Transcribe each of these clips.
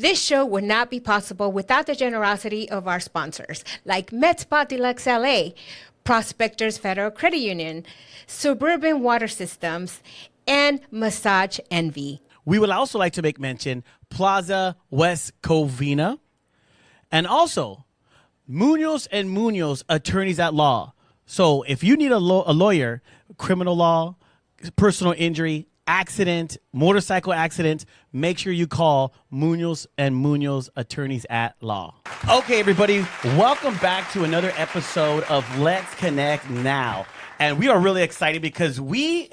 This show would not be possible without the generosity of our sponsors, like MedSpa Deluxe LA, Prospectors Federal Credit Union, Suburban Water Systems, and Massage Envy. We would also like to make mention Plaza West Covina, and also Munoz and Munoz Attorneys at Law. So if you need a lawyer, criminal law, personal injury, accident, motorcycle accident, make sure you call Munoz and Munoz Attorneys at Law. Okay, everybody, welcome back to another episode of Let's Connect Now. And we are really excited because we're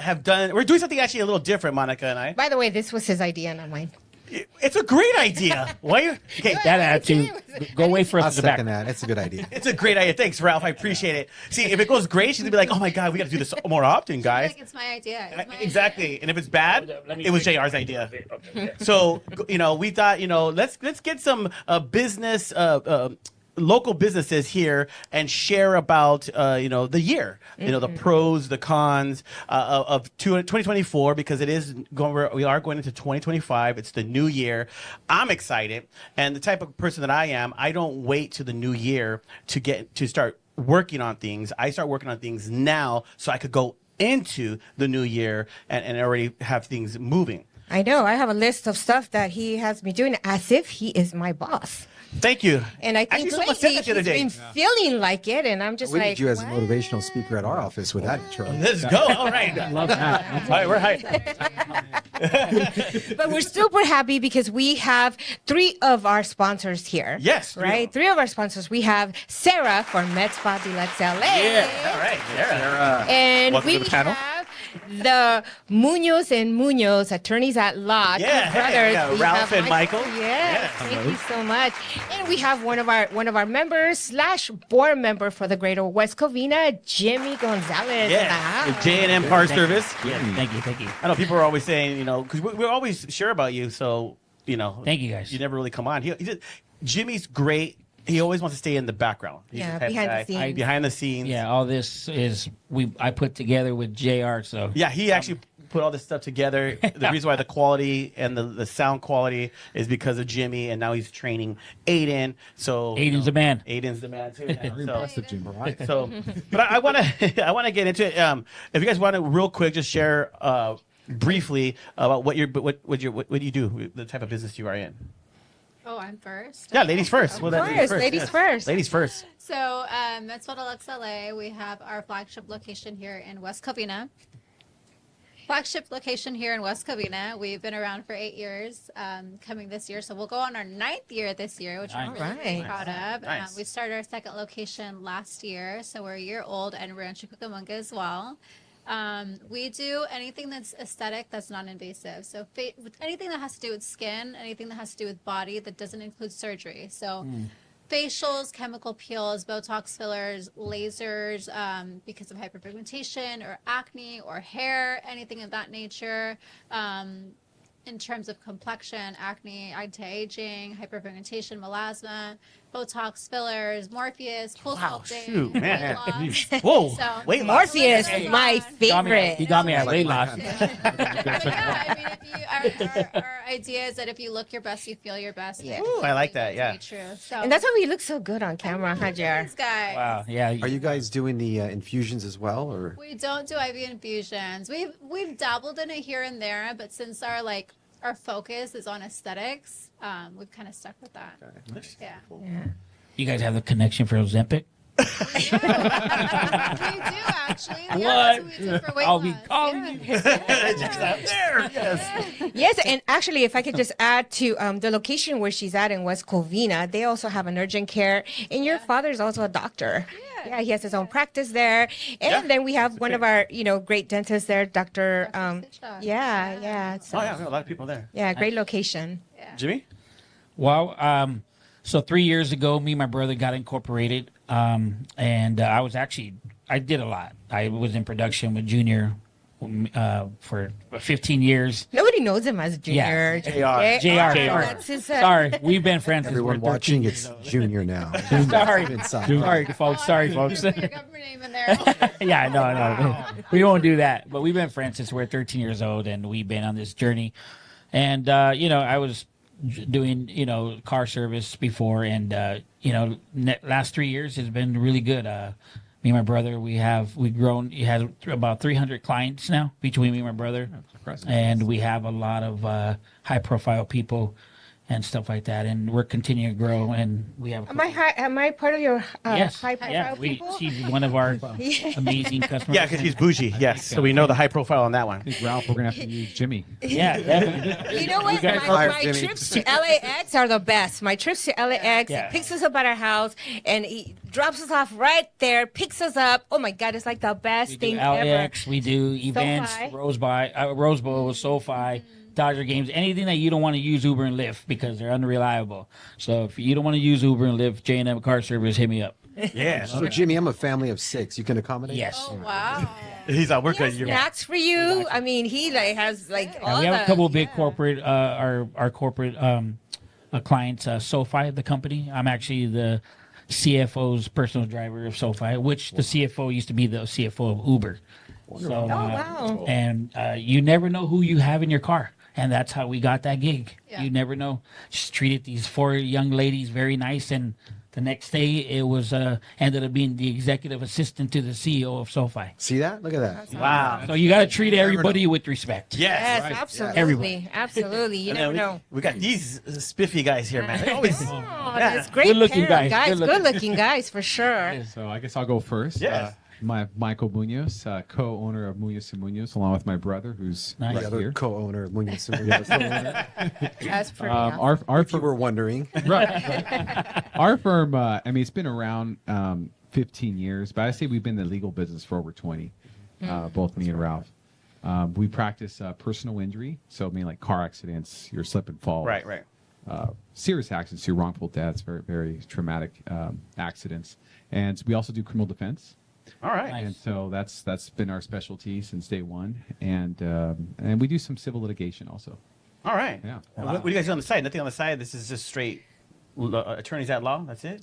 doing something actually a little different, Monica and I. By the way, this was his idea, not mine. It's a great idea. Why? Okay, that attitude. Go away for us I'll to the back. second that. It's a good idea. it's a great idea. Thanks, Ralph. I appreciate it. See, if it goes great, she's gonna be like, "Oh my God, we got to do this more often, guys." Like it's my idea. Exactly. And if it's bad, it was JR's idea. So, we thought, let's get some business. Local businesses here and share about the year, the pros, the cons of 2024, because we are going into 2025. It's the new year. I'm excited, and the type of person that I am, I don't wait to the new year to start working on things. I start working on things now so I could go into the new year and already have things moving. I know. I have a list of stuff that he has me doing as if he is my boss. Thank you. And I think someone said that the other day. he's been feeling like it, and I'm just We like, need you as a wow. motivational speaker at our office with that intro. Let's go. All right. Love that. All right, we're hyped. But we're super happy because we have 3 of our sponsors here. Yes, 3 of Right? them. 3 of our sponsors. We have Sarah from MedSpa Deluxe LA. Yeah. All right. Sarah. And Welcome we to the panel. have the Munoz and Munoz Attorneys at Law. Yeah, two brothers. yeah, We Ralph have and Michael. Yes, thank you so much. And we have one of our members / board member for the Greater West Covina, Jimmy Gonzalez. Yeah. J&M Par Service. Yeah, thank you. I know people are always saying, because we're always sure about you. So, Thank you, guys. You never really come on. Jimmy's great. He always wants to stay in the background. He's Yeah, the type of behind the guy- scenes. Behind the scenes. Yeah, all this is I put together with JR. So Yeah, he actually put all this stuff together. The reason why the quality and the sound quality is because of Jimmy, and now he's training Aiden. So Aiden's the man. Aiden's the man too. Very So, impressive, Jim. All right. but I want to I want to get into it. If you guys want to real quick, just share briefly about what you do, the type of business you are in. Oh, I'm first. Yeah, ladies first. Well, Of that's course, ladies yes. first. Ladies first. So, MedSpa Deluxe LA, we have our flagship location here in West Covina. Flagship location here in West Covina. We've been around for 8 years, coming this year. So we'll go on our 9th year this year, which I'm Nice. really Right. proud of. Nice. We started our 2nd location last year. So we're a year old, and we're in Cucamonga as well. We do anything that's aesthetic, that's non-invasive. So with anything that has to do with skin, anything that has to do with body that doesn't include surgery. So facials, chemical peels, Botox fillers, lasers, because of hyperpigmentation or acne or hair, anything of that nature. In terms of complexion, acne, anti-aging, hyperpigmentation, melasma, Botox fillers, Morpheus, cool Wow, sculpting, shoot, man. weight loss. Whoa, So- weight loss. Morpheus, Hey. my He got me favorite. at weight loss. Yeah, I mean, our idea is that if you look your best, you feel your best. Yeah. Ooh, I like that, yeah. To be true. So, And that's why we look so good on camera, huh, JR? this guy. Wow. Yeah. Are you guys doing the infusions as well, or? We don't do IV infusions. We've dabbled in it here and there, but since our focus is on aesthetics, we've kind of stuck with that. Yeah. Yeah. You guys have the connection for Ozempic? We do actually. Yeah, What? that's what we do for weight I'll be loss. calling Yeah. Just out there. Yes. Yes, and actually, if I could just add to the location where she's at in West Covina, they also have an urgent care, and your father's also a doctor. Yeah, he has his own practice there, and Yeah. then we have one of our great dentists there, Dr. Dr. Stitchdock. Yeah. So, Oh yeah, we have a lot of people there. yeah, great location. Yeah. Jimmy. Well, so 3 years ago, me and my brother got incorporated, and I did a lot. I was in production with Junior for 15 years. Nobody knows him as Junior. Yeah. JR. JR. That's his, Sorry, we've been friends since Everyone we're 13 watching, years it's old. Junior now. Sorry. Inside. Sorry, folks. Sorry, folks. Put your government name in there. Yeah, no. We won't do that. But we've been friends since we're 13 years old, and we've been on this journey. And, I was doing car service before, and last 3 years has been really good. Me and my brother, we've grown. We had about 300 clients now between me and my brother, and we have a lot of high profile people and stuff like that, and we're continuing to grow. And we have. Am I part of your yes, high profile yeah, people? she's one of our amazing customers. Yeah, because he's bougie. Yes, so we know the high profile on that one. I think, Ralph, we're gonna have to use Jimmy. Yeah, definitely. You know what? guys My trips to LAX are the best. My trips to LAX, Yeah. he picks us up at our house, and he drops us off right there, picks us up. Oh my God, it's like the best We do thing ever. LAX, we do events, SoFi. Rose Bowl, SoFi, Dodger games, anything that you don't want to use Uber and Lyft because they're unreliable. So if you don't want to use Uber and Lyft, J&M Car Service, hit me up. Yeah. So, Jimmy, I'm a family of 6. You can accommodate? Yes. Oh, wow. He's like, we're He good. has You're snacks for you. I mean, he has all we have the, a couple of big corporate, our corporate clients, SoFi, the company. I'm actually the CFO's personal driver of SoFi, which the CFO used to be the CFO of Uber. So, wow. And you never know who you have in your car. And that's how we got that gig. Yeah. You never know. Just treated these 4 young ladies very nice, and the next day it was ended up being the executive assistant to the CEO of SoFi. See that? Look at that. wow. So you got to treat everybody with respect. Yes. Yes, absolutely. Everybody. Absolutely. You And never then know. we got these spiffy guys here, man. They always. Oh, Yeah. that's great. Good-looking pair of guys. Good looking guys for sure. So I guess I'll go first. Yes. Michael Munoz, co-owner of Munoz & Munoz, along with my brother, who's Nice. right The other here. co-owner of Munoz & Munoz. That's pretty awesome. Our If you firm, were wondering. our firm, I mean, it's been around 15 years, but I say we've been in the legal business for over 20, both me and Ralph. We practice personal injury, so I mean like car accidents, your slip and fall. Right. Serious accidents, your wrongful deaths, very, very traumatic accidents. And we also do criminal defense. All right. Nice. And so that's been our specialty since day one. And we do some civil litigation also. All right. Yeah. What do you guys do on the side? Nothing on the side. This is just straight attorneys at law. That's it.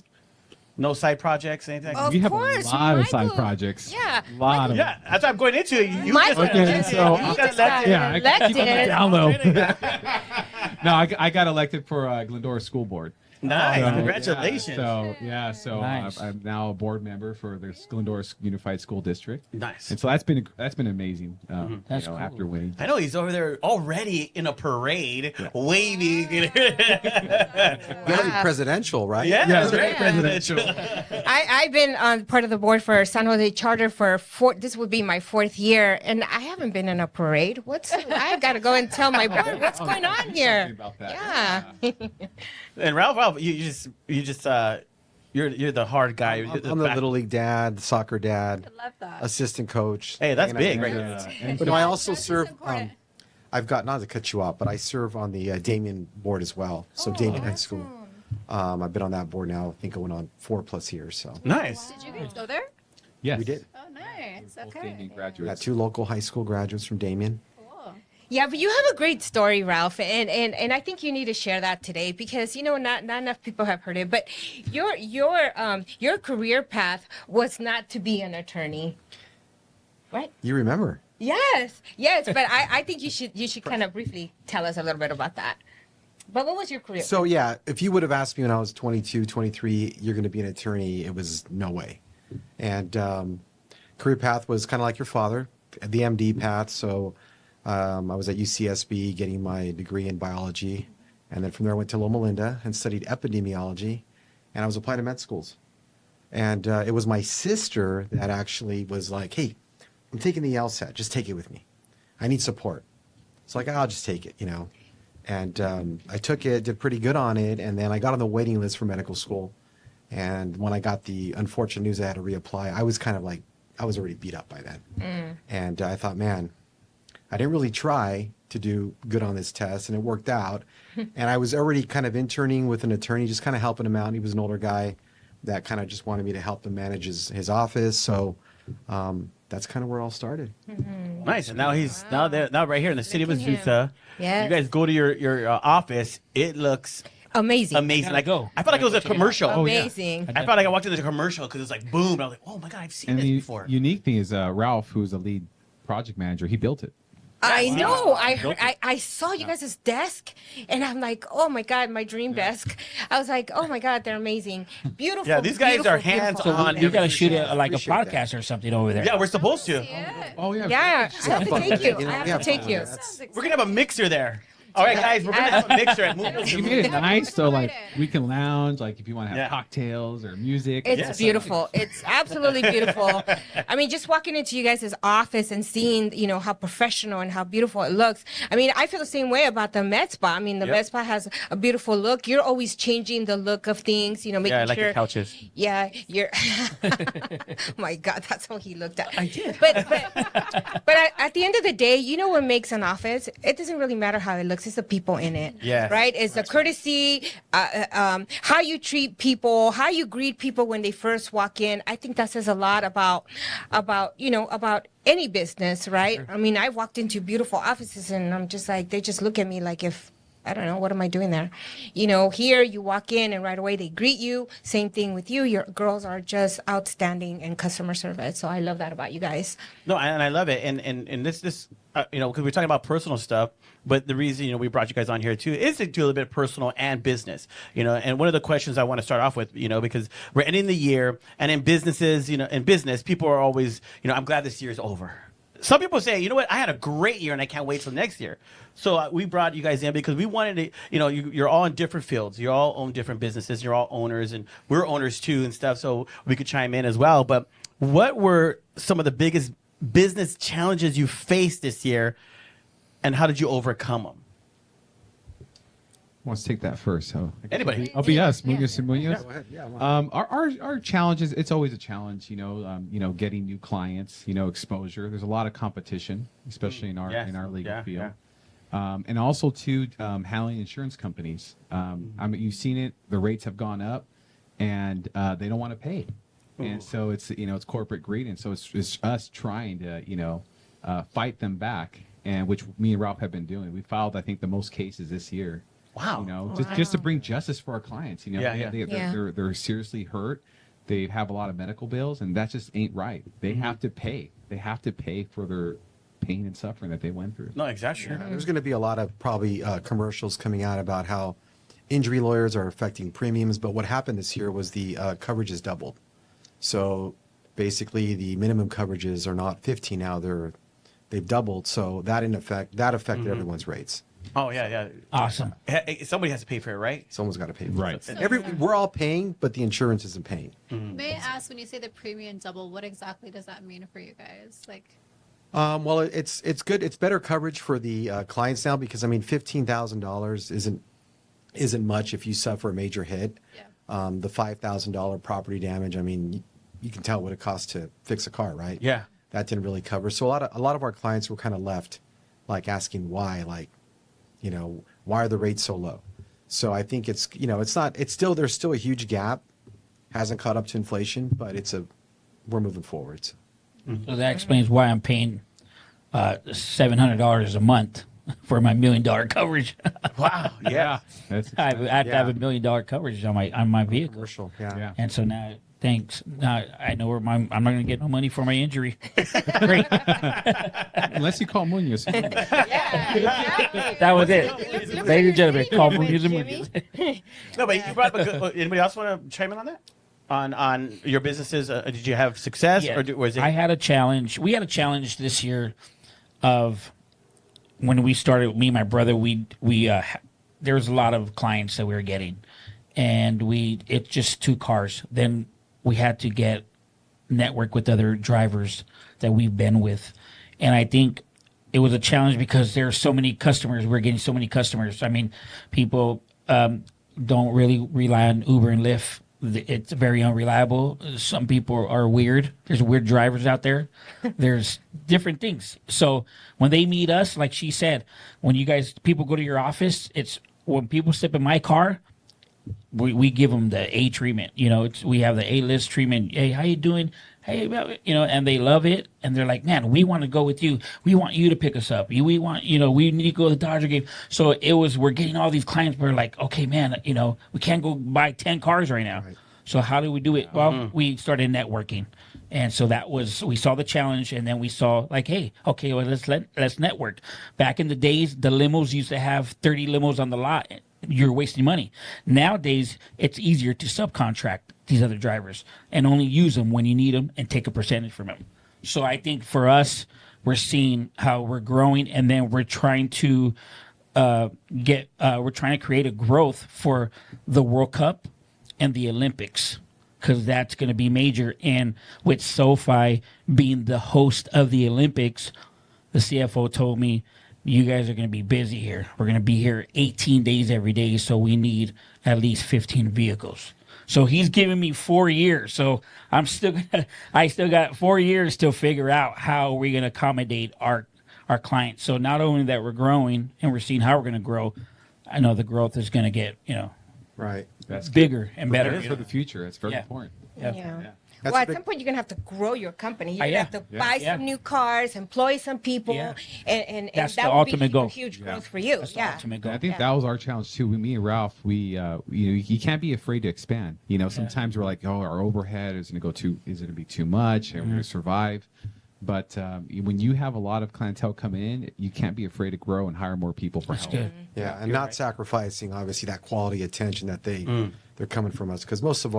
No side projects, anything. Of we have course, a lot of side Michael. projects. Yeah. A lot of Yeah, that's what I'm going into. You Michael- just Okay, so He you got just got elected. yeah, I keep it elected. down low. No, I got elected for Glendora School Board. Nice. So, Congratulations. So Nice. I'm now a board member for the Glendora Unified School District. Nice. And so that's been amazing. That's cool. After winning. I know he's over there already in a parade, waving. Very presidential, right? Yeah, that's Yeah. very presidential. I've been on part of the board for San Jose Charter for this would be my 4th year, and I haven't been in a parade. I got to go and tell my board what's going on Something here. about that. Yeah. And Ralph, you're the hard guy. You're I'm the little league dad, the soccer dad, I love that. assistant coach. Hey, that's And big, I- right? And But so- no, I also That's serve. important. I've got, not to cut you off, but I serve on the Damien board as well. So Damien High School. I've been on that board now, I think going on 4+ years. So Nice. Did you guys go there? yes. we did. Oh, nice. Both Okay. Damien We got graduates. 2 local high school graduates from Damien. Cool. Yeah, but you have a great story, Ralph, and I think you need to share that today because not enough people have heard it. But your career path was not to be an attorney, right? You remember? Yes, but I think you should kind of briefly tell us a little bit about that. But what was your career? So yeah, if you would have asked me when I was 22, 23, you're going to be an attorney, it was no way. And career path was kind of like your father, the MD path. So I was at UCSB getting my degree in biology. And then from there I went to Loma Linda and studied epidemiology. And I was applying to med schools. And it was my sister that actually was like, hey, I'm taking the LSAT. Just take it with me. I need support. It's like, I'll just take it, And I took it, did pretty good on it, and then I got on the waiting list for medical school. And when I got the unfortunate news I had to reapply, I was kind of like, I was already beat up by then. And I thought, man, I didn't really try to do good on this test, and it worked out. And I was already kind of interning with an attorney, just kind of helping him out. He was an older guy that kind of just wanted me to help him manage his office. So that's kind of where it all started. Nice. And now he's now right here in the city of Look at him. Azusa. Yes. You guys go to your office. It looks Amazing. amazing. Gotta go. I felt like it was a commercial. Amazing. I felt like I walked into the commercial because it was like boom. And I was like, oh my god, I've seen And this the before. unique thing is Ralph, who's the lead project manager, he built it. I know. Nope. I saw you guys' desk, and I'm like, oh my god, my dream desk. I was like, oh my god, they're amazing, beautiful. Yeah, these guys beautiful, are hands beautiful. on. You got to shoot it like a Appreciate that. podcast or something over there. Yeah, we're supposed to. Yeah. Oh yeah. Yeah, I have to take you. You know, I have yeah, to take you. that's- We're gonna have a mixer there. All right, guys, we're gonna have a mixer at Moonless. You made it nice, so like Excited. we can lounge, like if you want to have Yeah. cocktails or music. It's Yes. beautiful. It's absolutely beautiful. I mean, just walking into you guys' office and seeing, how professional and how beautiful it looks. I mean, I feel the same way about the med spa. I mean, the Yep. med spa has a beautiful look. You're always changing the look of things, making Yeah, I like sure. the couches. Yeah, you're. Oh my God, that's how he looked at. I did. But at the end of the day, what makes an office? It doesn't really matter how it looks. It's the people in it. Yes. Right. It's the courtesy, how you treat people, how you greet people when they first walk in. I think that says a lot about any business, right? I mean, I've walked into beautiful offices and I'm just like, they just look at me like if. I don't know, what am I doing there? Here you walk in and right away they greet you. Same thing with you. Your girls are just outstanding in customer service. So I love that about you guys. No, and I love it. And this because we're talking about personal stuff, but the reason we brought you guys on here too is to do a little bit of personal and business. And one of the questions I want to start off with, because we're ending the year, and in businesses, in business, people are always, I'm glad this year is over. Some people say, you know what, I had a great year and I can't wait till next year. So we brought you guys in because we wanted to, you're all in different fields. You all own different businesses. You're all owners, and we're owners too and stuff. So we could chime in as well. But what were some of the biggest business challenges you faced this year, and how did you overcome them? Wants to take that first? So Anybody? I'll be us. Munoz and Munoz. Go ahead. Yeah, why not? Our challenges. It's always a challenge. Getting new clients. Exposure. There's a lot of competition, especially in our Yes. legal Yeah, field. And also too, handling insurance companies. I mean, you've seen it. The rates have gone up, and they don't want to pay. And so it's it's corporate greed, and so it's us trying to fight them back, and which me and Ralph have been doing. We filed, I think, the most cases this year. Wow. Just to bring justice for our clients. Yeah, yeah. They're seriously hurt. They have a lot of medical bills, and that just ain't right. They have to pay. They have to pay for their pain and suffering that they went through. No, exactly. There's going to be a lot of probably commercials coming out about how injury lawyers are affecting premiums. But what happened this year was the coverage is doubled. So basically, the minimum coverages are not 15 now; they've doubled. So that affected everyone's rates. Oh yeah. Awesome. Somebody has to pay for it, right? Someone's got to pay for Right. it. We're all paying, but the insurance isn't paying. May I ask, when you say the premium double, what exactly does that mean for you guys? Like, Well, it's good. It's better coverage for the clients now because $15,000 isn't much if you suffer a major hit. yeah. The $5,000 property damage. I mean, you can tell what it costs to fix a car, right? Yeah. That didn't really cover. So a lot of our clients were kind of left, like asking why, why are the rates so low? So I think there's still a huge gap, hasn't caught up to inflation, but we're moving forwards. So that explains why I'm paying $700 a month for my $1 million coverage. Wow. Yeah. That's I have to have $1 million coverage on my vehicle. Commercial, yeah. And so now, thanks. Now I know where I'm not going to get no money for my injury. Great. unless you call Munoz. That was it. Ladies and gentlemen, call Munoz and Munoz. No, but you brought up a good. Anybody else want to chime in on that? On your businesses, did you have success, Yeah. or was it? I had a challenge. We had a challenge this year of when we started. Me and my brother, there was a lot of clients that we were getting, and it's just 2 cars. Then we had to get network with other drivers that we've been with, and I think it was a challenge because there are so many customers. We're getting so many customers. I mean, people don't really rely on Uber and Lyft. It's very unreliable. Some people are weird. There's weird drivers out there. There's different things. So when they meet us, like she said, when people go to your office, it's when people step in my car, we give them the A treatment. We have the A-list treatment. Hey, how you doing? Hey, and they love it. And they're like, man, we want to go with you. We want you to pick us up. We want, we need to go to the Dodger game. So we're getting all these clients. We're like, okay, man, we can't go buy 10 cars right now. Right. So how do we do it? Well, we started networking. And so we saw the challenge, and then we saw like, hey, okay, well, let's network. Back in the days, the limos used to have 30 limos on the lot. You're wasting money. Nowadays, it's easier to subcontract these other drivers and only use them when you need them and take a percentage from them. So I think for us, we're seeing how we're growing, and then we're trying to create a growth for the World Cup and the Olympics, because that's going to be major. And with SoFi being the host of the Olympics, the CFO told me, you guys are going to be busy here. We're going to be here 18 days every day, so we need at least 15 vehicles. So he's giving me 4 years. So I still got 4 years to figure out how we're going to accommodate our clients. So not only that we're growing and we're seeing how we're going to grow, I know the growth is going to get, Right. That's bigger and better. Prepared for the future. It's very Yeah. important. Yeah. That's Well, a at big- some point, you're going to have to grow your company. You're going to Yeah. have to Yeah. buy Yeah. some new cars, employ some people, Yeah. and That's that the would be ultimate goal. a huge Yeah. growth for you. That's the Yeah. ultimate And goal. I think Yeah. that was our challenge too. Me and Ralph, you can't be afraid to expand. Sometimes we're like, oh, our overhead is going to be too much, and we're going to survive. But when you have a lot of clientele coming in, you can't be afraid to grow and hire more people for That's help. good. Yeah, and You're not right. sacrificing obviously that quality attention that they're coming from us, because most of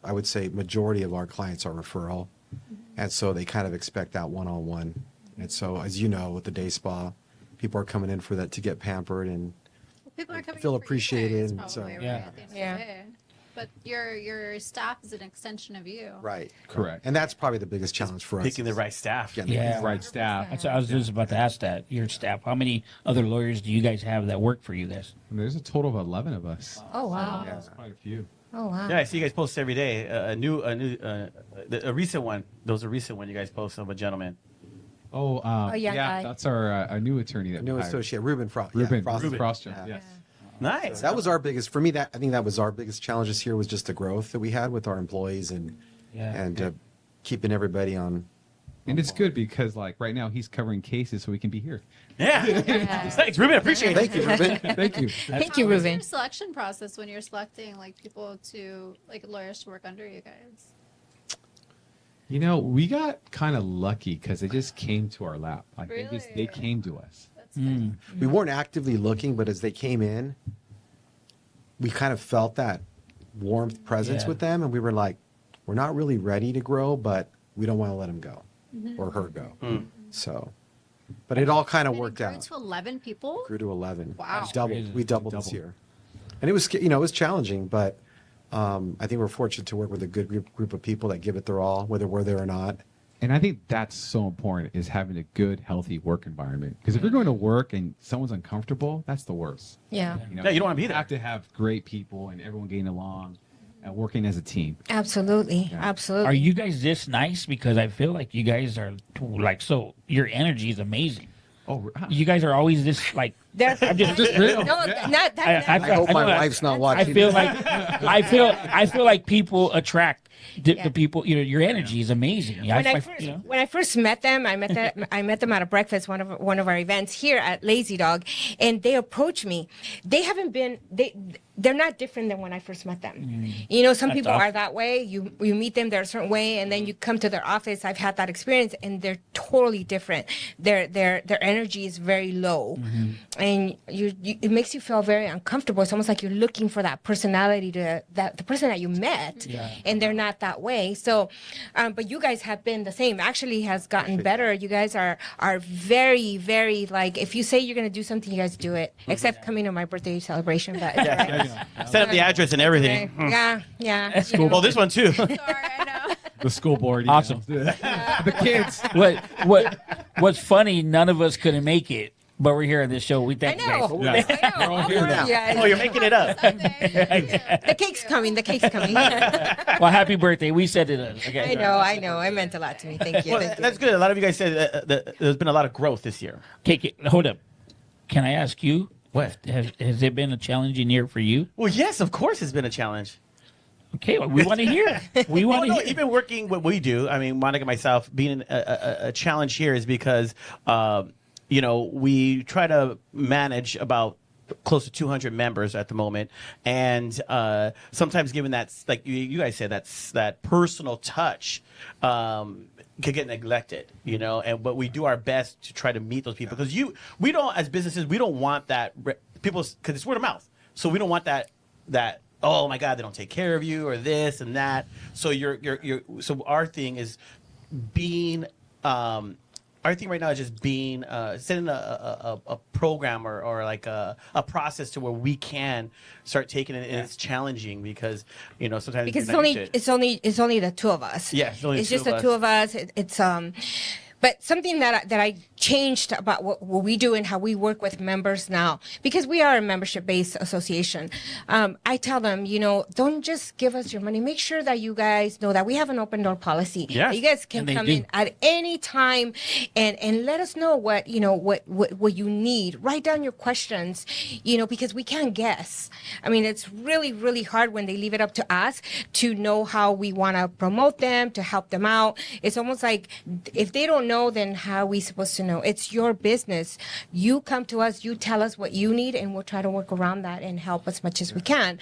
I would say majority of our clients are referral, and so they kind of expect that one-on-one. And so, as you know, with the day spa, people are coming in for that to get pampered, and People are coming feel in for you appreciated, guys, and probably, so- right, Yeah. at the end of the Yeah. day. But your staff is an extension of you. right, Correct. and that's probably the biggest challenge for us. Picking the is right staff. getting the Yeah. Right staff. I was just about to ask that. Your staff. How many other lawyers do you guys have that work for you guys? And there's a total of 11 of us. Oh, wow. Yeah, it's quite a few. Oh, wow. Yeah, I see you guys post every day. A recent one. Those are recent one you guys post of a gentleman. Oh, young guy. that's our new attorney that new we hired. associate Ruben Frost. Ruben, Frost. Ruben Frost. Yeah. Yes. Nice. That was our biggest for me. I think that was our biggest challenge this year, was just the growth that we had with our employees and keeping everybody on. And it's good because like right now he's covering cases so we can be here. Yeah. Thanks, Ruben. Appreciate it. Thank you, Ruben. Thank you. Thank you, How is Ruben. your selection process when you're selecting people to lawyers to work under you guys? We got kind of lucky because they just came to our lap. Like they Really? came to us. That's good. We weren't actively looking, but as they came in, we kind of felt that warmth presence Yeah. with them, and we were like, we're not really ready to grow, but we don't want to let them go or her go. So, but it all kind of And it worked grew out. to 11 people? Grew to 11. Wow. crazy. We doubled this year, and it was it was challenging, but I think we're fortunate to work with a good group of people that give it their all, whether we're there or not. And I think that's so important is having a good, healthy work environment. Because if you're going to work and someone's uncomfortable, that's the worst. Yeah. Yeah, you don't wanna be You there. have to have great people and everyone getting along and working as a team. Absolutely. Yeah. Absolutely. Are you guys this nice? Because I feel like you guys are so. Your energy is amazing. Oh, You guys are always this like. There, I'm just real. no, not that. I I hope my know that- wife's not I watching. feel like I feel like people attract the Yeah. people. Your energy is amazing. when I first met them, I met them at a breakfast, one of our events here at Lazy Dog, and they approached me. They haven't been they're not different than when I first met them. Some That's people awesome. are that way. You meet them, they're a certain way, and then you come to their office. I've had that experience, and they're totally different. Their energy is very low, and it makes you feel very uncomfortable. It's almost like you're looking for that personality the person that you met, and they're not that way. So, but you guys have been the same. Actually, has gotten better. You guys are very, very if you say you're gonna do something, you guys do it. Except coming to my birthday celebration, but it's all right. Set up the address and everything. Yeah. Well, this one too. Sorry, I know. the school board. Awesome. The kids. What's funny? None of us couldn't make it, but we're here on this show. We I thank you know. guys. Yeah. I know. We're all All here four now. of you guys. Oh, you're making it up. The cake's coming. The cake's coming. Well, happy birthday. We said it. Okay. I know. It meant a lot to me. Thank you. Well, Thank you. that's good. A lot of you guys said that there's been a lot of growth this year. Okay, hold up. Can I ask you? What has it been a challenging year for you? Well, yes, of course, it's been a challenge. Okay, well, we want to hear. We want to hear. Even working what we do, I mean, Monica and myself, being a challenge here is because, we try to manage about close to 200 members at the moment, and sometimes given that, like you guys said, that personal touch could get neglected, and but we do our best to try to meet those people, because we don't, as businesses, we don't want that people, because it's word of mouth, so we don't want that oh my God, they don't take care of you or this and that. So so our thing is being our thing right now is just being setting a program or like a process to where we can start taking it, and it's challenging because sometimes because it's only the two of us. Yeah, it's just the two of us. It's but something that I changed about what we do and how we work with members now, because we are a membership-based association. I tell them, don't just give us your money. Make sure that you guys know that we have an open door policy. Yes. You guys can come in at any time and let us know what you need. Write down your questions, because we can't guess. I mean, it's really, really hard when they leave it up to us to know how we want to promote them, to help them out. It's almost like if they don't know, then how are we supposed to know? It's your business. You come to us, you tell us what you need, and we'll try to work around that and help as much as we can.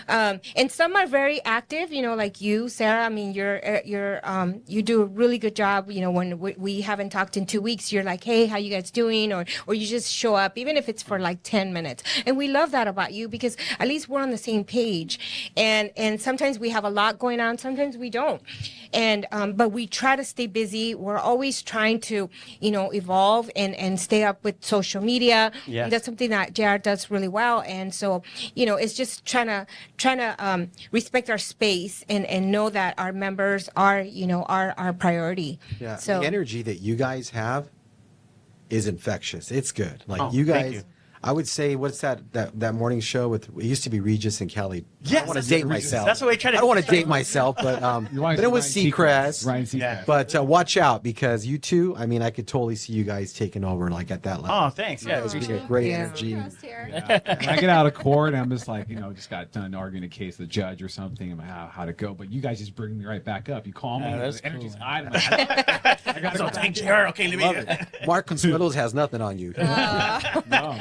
And some are very active, like you, Sarah. I mean, you do a really good job. When we haven't talked in 2 weeks, you're like, hey, how you guys doing? Or you just show up, even if it's for like 10 minutes. And we love that about you, because at least we're on the same page. And sometimes we have a lot going on, sometimes we don't. And but we try to stay busy. We're always trying to, evolve and stay up with social media. Yes. That's something that JR does really well. And so, it's just trying to respect our space and know that our members are, our priority. Yeah. So the energy that you guys have is infectious. It's good. Like Oh, you thank guys. you. I would say, what's that morning show with? It used to be Regis and Kelly. Yes, I don't want to date myself. That's what we try to. I don't want to date myself, but it was Seacrest. Ryan Seacrest. Yeah. But watch out, because you two. I mean, I could totally see you guys taking over like at that level. Oh, thanks. Yeah, It's gonna be a great Yeah. energy. Here. When I get out of court, I'm just like, just got done arguing a case with the judge or something about how to go. But you guys just bring me right back up. You call me. that's the energy's cool. high. I'm like, I gotta So go thank back. JR. Okay, let me. Love it. Mark Consuelos has nothing on you. No.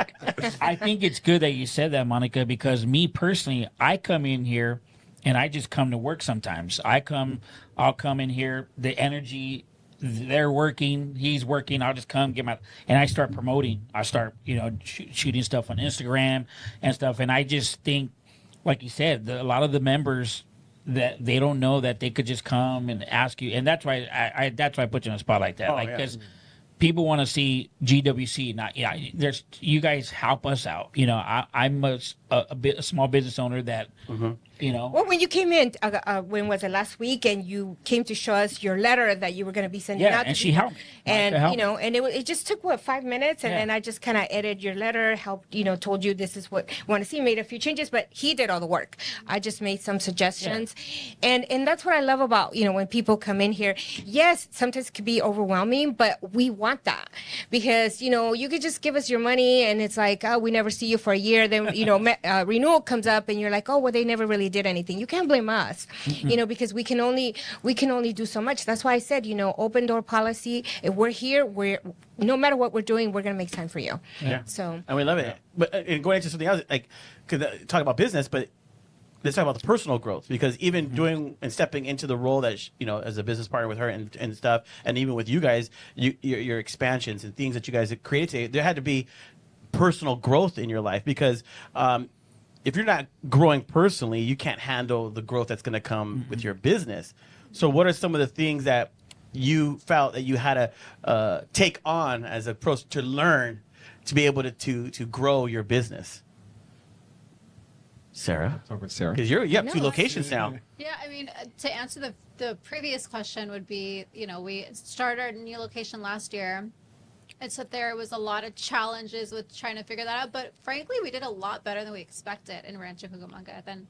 I think it's good that you said that, Monica, because me personally, I come in here and I just come to work sometimes. I'll come in here, the energy, they're working, he's working, I'll just come and I start promoting. I start, shooting stuff on Instagram and stuff. And I just think, like you said, a lot of the members, that they don't know that they could just come and ask you. And that's why I put you on a spot like that. Oh, yeah. Because people want to see GWC. Not there's you guys help us out. I'm a small business owner that Well, when you came in, when was it, last week, and you came to show us your letter that you were going to be sending Yeah, out, and to she people. helped me. And Monica helped me. and it just took 5 minutes, and Yeah. then I just kind of edited your letter, helped, told you this is what you want to see, made a few changes, but he did all the work. I just made some suggestions, and that's what I love about when people come in here. Yes, sometimes it can be overwhelming, but we want that, because you could just give us your money, and it's like, oh, we never see you for a year. Then renewal comes up, and you're like, oh, well, they never really did anything. You can't blame us, because we can only do so much. That's why I said, open door policy. If we're here, no matter what we're doing, we're gonna make time for you. Yeah. So And we love it. But and going into something else, like, talk about business, but let's talk about the personal growth, because even doing and stepping into the role that as a business partner with her and stuff, and even with you guys, your expansions and things that you guys have created today, there had to be personal growth in your life, because if you're not growing personally, you can't handle the growth that's going to come with your business. So what are some of the things that you felt that you had to take on as a pro to learn to be able to grow your business? Sarah? Talk with Sarah. Because you have two No. locations now. Yeah, I mean, to answer the previous question would be, we started our new location last year. And so there was a lot of challenges with trying to figure that out. But frankly, we did a lot better than we expected in Rancho Cucamonga. Then,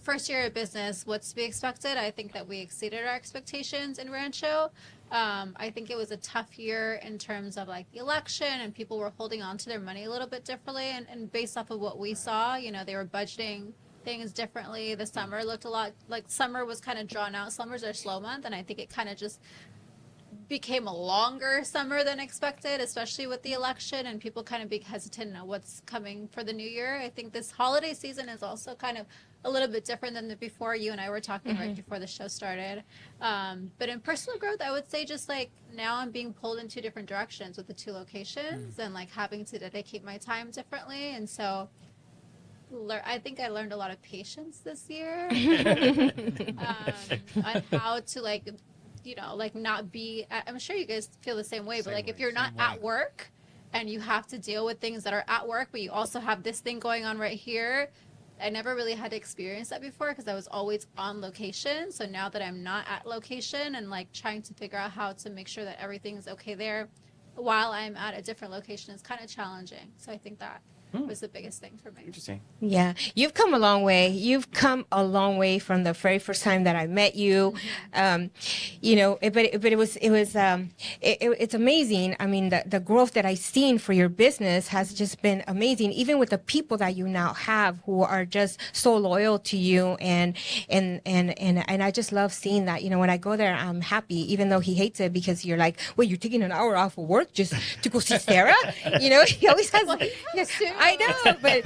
first year of business, what's to be expected? I think that we exceeded our expectations in Rancho. I think it was a tough year in terms of like the election, and people were holding on to their money a little bit differently. And based off of what we saw, they were budgeting things differently. The summer looked a lot like summer was kind of drawn out. Summers are slow month, and I think it kind of just became a longer summer than expected, especially with the election and people kind of being hesitant on what's coming for the new year. I think this holiday season is also kind of a little bit different than the before. You and I were talking right before the show started. But in personal growth, I would say just like now I'm being pulled in two different directions with the two locations and like having to dedicate my time differently. And so I think I learned a lot of patience this year on how to like, like not be, I'm sure you guys feel the same way, but like if you're not at work and you have to deal with things that are at work, but you also have this thing going on right here. I never really had to experience that before because I was always on location. So now that I'm not at location and like trying to figure out how to make sure that everything's okay there while I'm at a different location is kind of challenging. So I think that was the biggest thing for me. Interesting. Yeah, you've come a long way. You've come a long way from the very first time that I met you. But it's amazing. I mean, the growth that I've seen for your business has just been amazing. Even with the people that you now have who are just so loyal to you, and I just love seeing that. When I go there, I'm happy, even though he hates it because you're like, wait, you're taking an hour off of work just to go see Sarah? He always has. Well, he has to. I know, but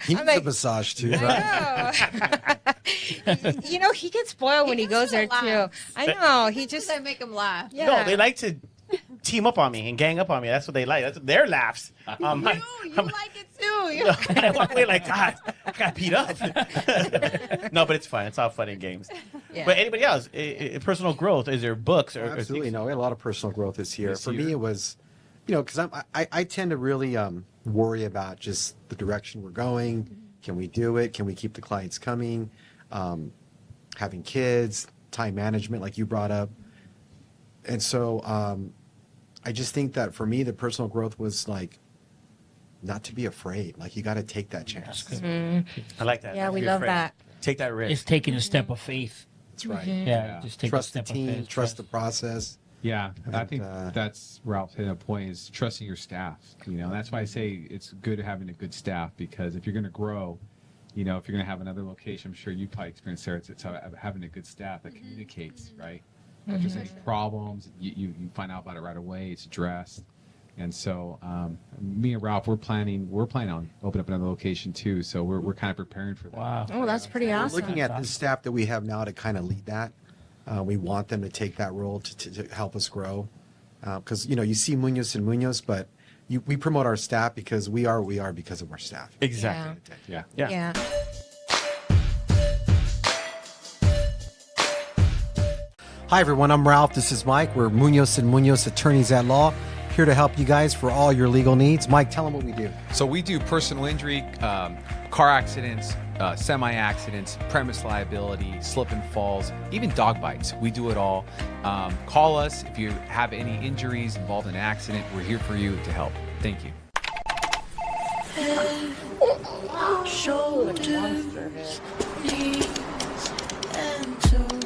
He needs a massage too, right? I know. He gets spoiled when he goes there too. I know. He just. I make him laugh. Yeah. No, they like to team up on me and gang up on me. That's what they like. That's their laughs. You like it too. I walk away like, God, I got beat up. No, but it's fine. It's all fun and games. Yeah. But anybody else, personal growth, is there books or Absolutely. things? No, we had a lot of personal growth this year. For year. me, it was, because I tend to really worry about just the direction we're going. Can we do it? Can we keep the clients coming? Having kids, time management, like you brought up. And so I just think that for me, the personal growth was like not to be afraid. Like you got to take that chance. I like that. Yeah, Not we be love afraid. that. Take that risk. It's taking a step of faith. That's right. Yeah, just take Trust a the step team, of faith. trust the process. Yeah, I And, think that's Ralph hit a point is trusting your staff. That's why I say it's good having a good staff because if you're going to grow, if you're going to have another location, I'm sure you probably experienced Sarah, it's having a good staff that communicates, right? If there's any problems, you find out about it right away. It's addressed. And so me and Ralph, we're planning on opening up another location too. So we're kind of preparing for that. Wow. Oh, that's pretty awesome. Looking at the staff that we have now to kind of lead that, we want them to take that role to help us grow. Because, you see Munoz and Munoz, but we promote our staff because we are because of our staff. Exactly. Yeah. Yeah. Hi, everyone. I'm Ralph. This is Mike. We're Munoz and Munoz Attorneys at Law, here to help you guys for all your legal needs. Mike, tell them what we do. So we do personal injury, car accidents, semi-accidents, premise liability, slip and falls, even dog bites. We do it all. Call us if you have any injuries involved in an accident. We're here for you to help. Thank you. Shoulders, knees, and toes.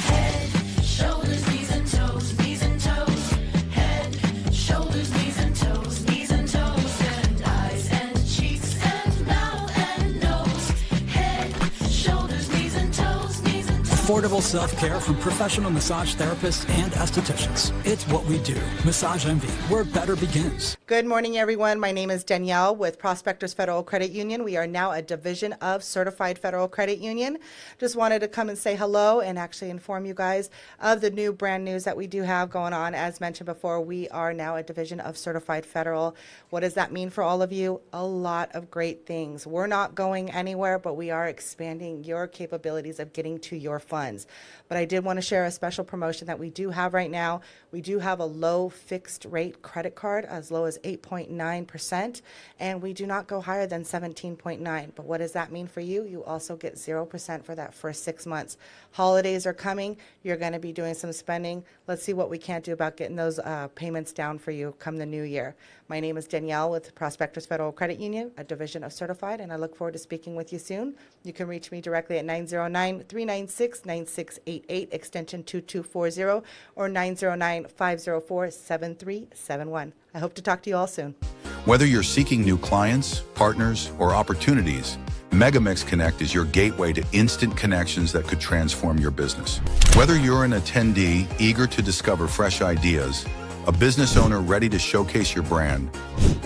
Head, shoulders, knees and toes, knees and toes. Head, shoulders, knees and toes, knees and toes. And eyes and cheeks and mouth and nose. Head, shoulders, knees and toes, knees and toes. Affordable self-care from professional massage therapists and estheticians. It's what we do. Massage Envy, where better begins. Good morning, everyone. My name is Danielle with Prospectors Federal Credit Union. We are now a division of Certified Federal Credit Union. Just wanted to come and say hello and actually inform you guys of the new brand news that we do have going on. As mentioned before, we are now a division of Certified Federal. What does that mean for all of you? A lot of great things. We're not going anywhere, but we are expanding your capabilities of getting to your funds. But I did want to share a special promotion that we do have right now. We do have a low fixed rate credit card, as low as 8.9%, and we do not go higher than 17.9. But what does that mean for you? You also get 0% for that first 6 months. Holidays are coming. You're going to be doing some spending. Let's see what we can do about getting those payments down for you come the new year. My name is Danielle with Prospectors Federal Credit Union, a division of Certified, and I look forward to speaking with you soon. You can reach me directly at 909-396-9688, extension 2240, or 909-504-7371. I hope to talk to you all soon. Whether you're seeking new clients, partners, or opportunities, Megamix Connect is your gateway to instant connections that could transform your business. Whether you're an attendee eager to discover fresh ideas, a business owner ready to showcase your brand,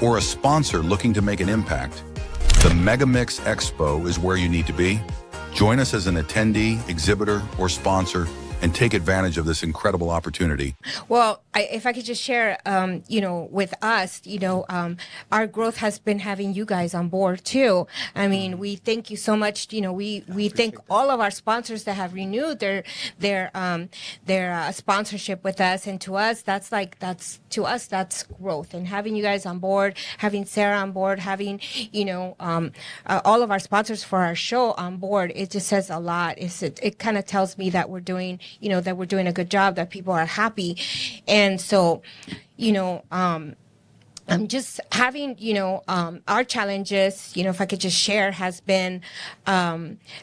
or a sponsor looking to make an impact, the Megamix Expo is where you need to be. Join us as an attendee, exhibitor, or sponsor and take advantage of this incredible opportunity. Well, if I could just share, with us, our growth has been having you guys on board too. I mean, we thank you so much. We thank all of our sponsors that have renewed their sponsorship with us, and to us, that's growth. And having you guys on board, having Sarah on board, having all of our sponsors for our show on board, it just says a lot. It kind of tells me that we're doing a good job, that people are happy. And so, I'm just having, our challenges, if I could just share, has been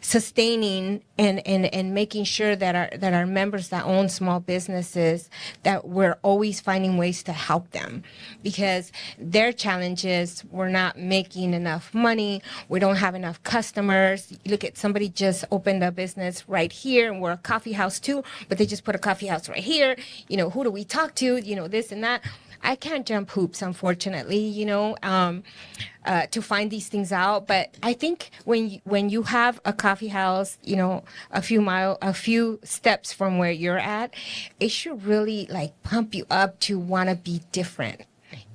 sustaining and making sure that our members that own small businesses, that we're always finding ways to help them, because their challenges, we're not making enough money, we don't have enough customers. Look at somebody just opened a business right here, and we're a coffee house too, but they just put a coffee house right here. Who do we talk to? This and that. I can't jump hoops, unfortunately, to find these things out. But I think when you have a coffee house, a few steps from where you're at, it should really pump you up to want to be different.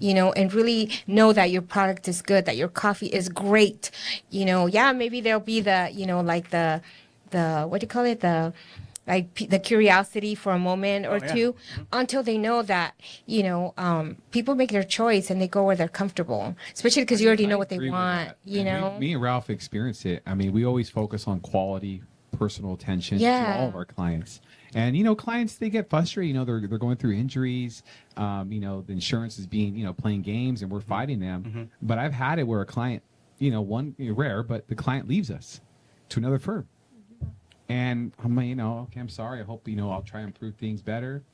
And really know that your product is good, that your coffee is great. Maybe there'll be the what do you call it? The curiosity for a moment or two, until they know that, people make their choice and they go where they're comfortable, especially because you already know what they want, Me and Ralph experienced it. I mean, we always focus on quality, personal attention to all of our clients. And, clients, they get frustrated. They're going through injuries. The insurance is playing games, and we're fighting them. Mm-hmm. But I've had it where a client, rare, but the client leaves us to another firm. And I'm like, okay, I'm sorry. I hope, I'll try and improve things better.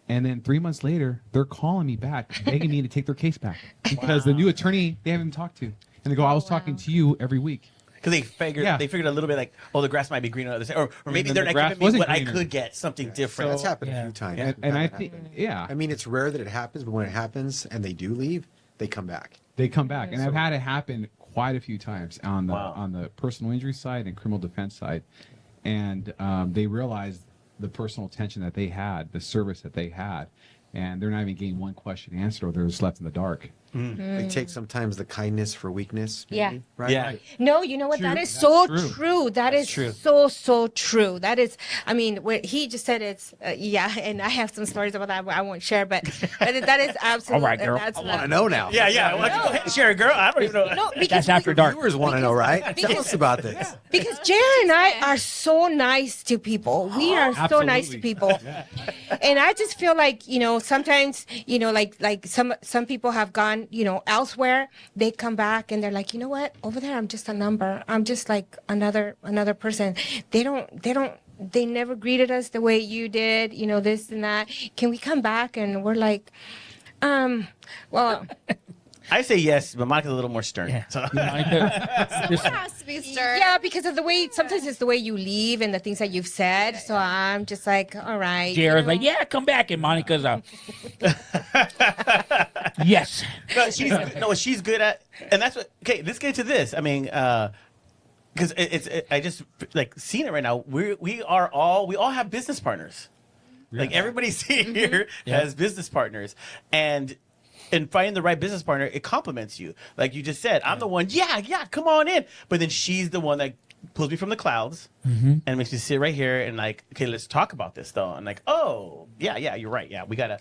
And then 3 months later, they're calling me back, begging me to take their case back because the new attorney they haven't talked to. And they go, I was talking to you every week. Because they figured a little bit like, the grass might be greener on the other side, or maybe they're not giving me what I could get, something different. That's happened a few times. And I think, I mean, it's rare that it happens, but when it happens and they do leave, they come back. And I've had it happen quite a few times on the personal injury side and criminal defense side. And they realized the personal attention that they had, the service that they had, and they're not even getting one question answered, or they're just left in the dark. They take sometimes the kindness for weakness. Maybe, Yeah. Right? Yeah. No, you know what? True. That is That's so true. true. That's true. so true. That is, what he just said, it's, and I have some stories about that, but I won't share, but that is absolutely. All right, girl. That's I want to know now. Yeah. Why don't you go ahead and share it, girl? I don't even know. No, because That's after dark. Viewers want to know, right? Tell us about this. Because Jared and I are so nice to people. We are so nice to people. And I just feel like, sometimes, like some people have gone, elsewhere. They come back and they're like, you know what? Over there, I'm just a number. I'm just like another person. They never greeted us the way you did, this and that. Can we come back? And we're like, well. I say yes, but Monica's a little more stern. Yeah. So. Someone has to be stern. Yeah, because of the way, sometimes it's the way you leave and the things that you've said. So I'm just like, all right. Jared's like, yeah, come back. And Monica's yes. No, she's good at, and that's what. Okay, let's get to this. I mean, because I just seeing it right now. We all have business partners. Like everybody's here has business partners, and finding the right business partner, it compliments you. Like you just said, I'm the one. Yeah, come on in. But then she's the one that pulls me from the clouds and makes me sit right here and okay, let's talk about this though. And oh, yeah, you're right. Yeah, we gotta,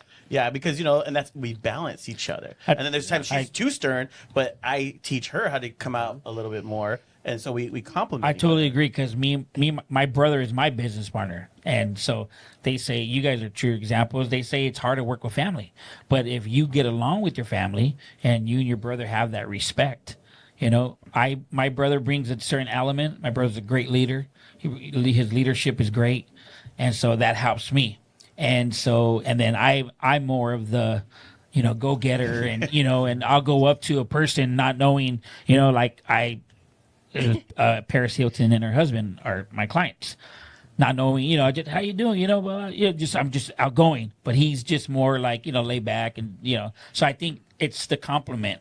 because and that's, we balance each other. And then there's times she's too stern, but I teach her how to come out a little bit more. And so we complement. I totally agree, because my brother is my business partner, and so they say you guys are true examples. They say it's hard to work with family, but if you get along with your family and you and your brother have that respect, my brother brings a certain element. My brother's a great leader. His leadership is great, and so that helps me. And then I'm more of the go getter, and and I'll go up to a person not knowing, Paris Hilton and her husband are my clients. Not knowing, just how you doing, I'm just outgoing, but he's just more like, laid back and, so I think it's the compliment